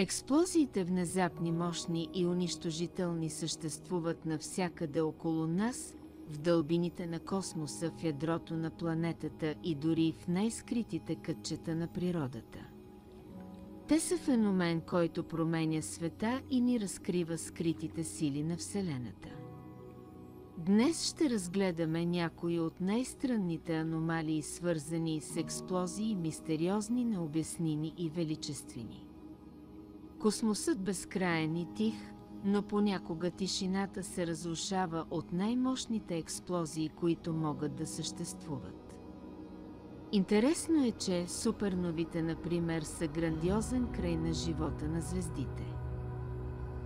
Експлозиите внезапни, мощни и унищожителни съществуват навсякъде около нас, в дълбините на космоса, в ядрото на планетата и дори в най-скритите кътчета на природата. Те са феномен, който променя света и ни разкрива скритите сили на Вселената. Днес ще разгледаме някои от най-странните аномалии, свързани с експлозии, мистериозни, необясними и величествени. Космосът безкраен и тих, но понякога тишината се разрушава от най-мощните експлозии, които могат да съществуват. Интересно е, че суперновите, например, са грандиозен край на живота на звездите.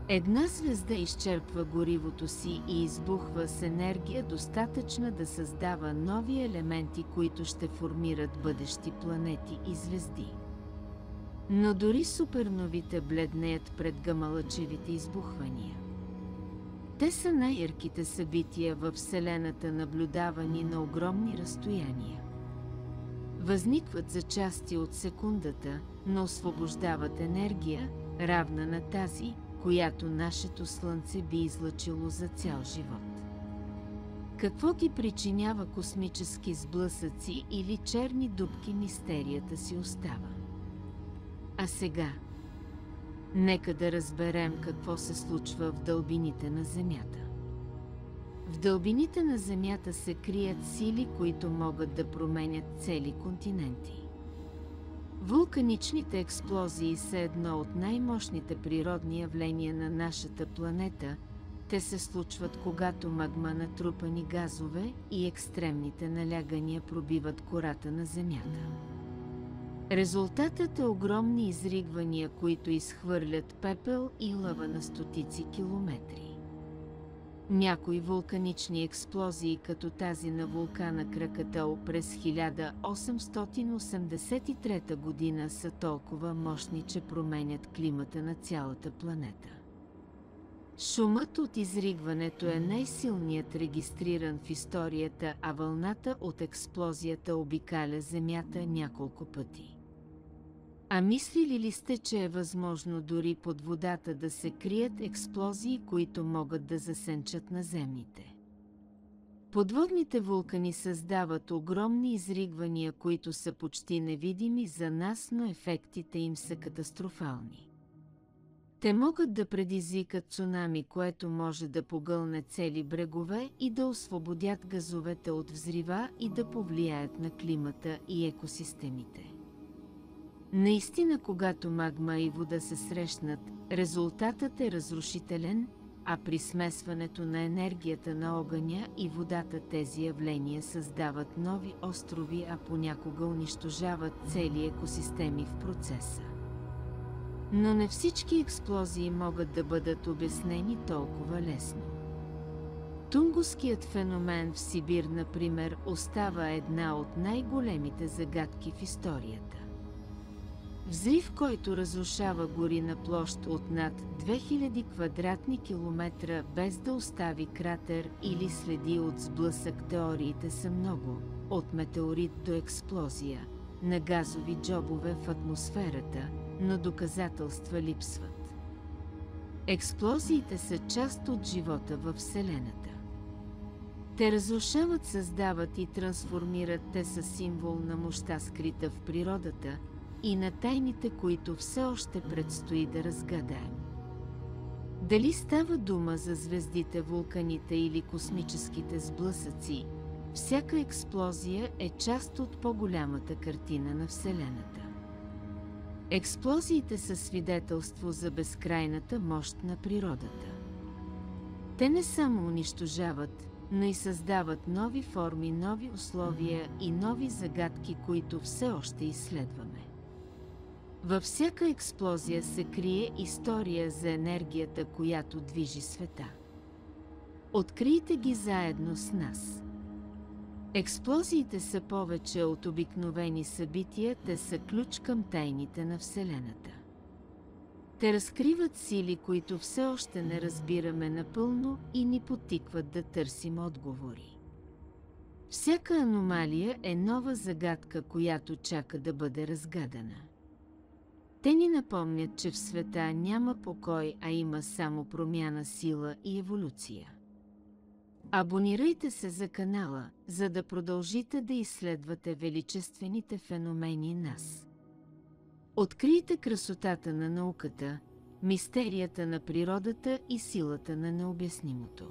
Една звезда изчерпва горивото си и избухва с енергия, достатъчна да създава нови елементи, които ще формират бъдещи планети и звезди. Но дори суперновите бледнеят пред гамалъчевите избухвания. Те са най-ярките събития във Вселената, наблюдавани на огромни разстояния. Възникват за части от секундата, но освобождават енергия, равна на тази, която нашето Слънце би излъчило за цял живот. Какво ги причинява космически сблъсъци или черни дупки, мистерията си остава. А сега, нека да разберем какво се случва в дълбините на Земята. В дълбините на Земята се крият сили, които могат да променят цели континенти. Вулканичните експлозии са едно от най-мощните природни явления на нашата планета. Те се случват, когато магма, натрупани газове и екстремните налягания пробиват кората на Земята. Резултатът е огромни изригвания, които изхвърлят пепел и лава на стотици километри. Някои вулканични експлозии, като тази на вулкана Кракатау през 1883 година, са толкова мощни, че променят климата на цялата планета. Шумът от изригването е най-силният регистриран в историята, а вълната от експлозията обикаля Земята няколко пъти. А мислили ли сте, че е възможно дори под водата да се крият експлозии, които могат да засенчат наземните? Подводните вулкани създават огромни изригвания, които са почти невидими за нас, но ефектите им са катастрофални. Те могат да предизвикат цунами, което може да погълне цели брегове и да освободят газовете от взрива и да повлияят на климата и екосистемите. Наистина, когато магма и вода се срещнат, резултатът е разрушителен, а при смесването на енергията на огъня и водата тези явления създават нови острови, а понякога унищожават цели екосистеми в процеса. Но не всички експлозии могат да бъдат обяснени толкова лесно. Тунгусският феномен в Сибир, например, остава една от най-големите загадки в историята. Взрив, който разрушава гори на площ от над 2000 квадратни километра без да остави кратер или следи от сблъсък. Теориите са много, от метеорит до експлозия, на газови джобове в атмосферата, но доказателства липсват. Експлозиите са част от живота във Вселената. Те разрушават, създават и трансформират. Те са символ на мощта, скрита в природата, и на тайните, които все още предстои да разгадаем. Дали става дума за звездите, вулканите или космическите сблъсъци, всяка експлозия е част от по-голямата картина на Вселената. Експлозиите са свидетелство за безкрайната мощ на природата. Те не само унищожават, но и създават нови форми, нови условия и нови загадки, които все още изследваме. Във всяка експлозия се крие история за енергията, която движи света. Открийте ги заедно с нас. Експлозиите са повече от обикновени събития, те са ключ към тайните на Вселената. Те разкриват сили, които все още не разбираме напълно и ни подтикват да търсим отговори. Всяка аномалия е нова загадка, която чака да бъде разгадана. Те ни напомнят, че в света няма покой, а има само промяна, сила и еволюция. Абонирайте се за канала, за да продължите да изследвате величествените феномени нас. Открийте красотата на науката, мистерията на природата и силата на необяснимото.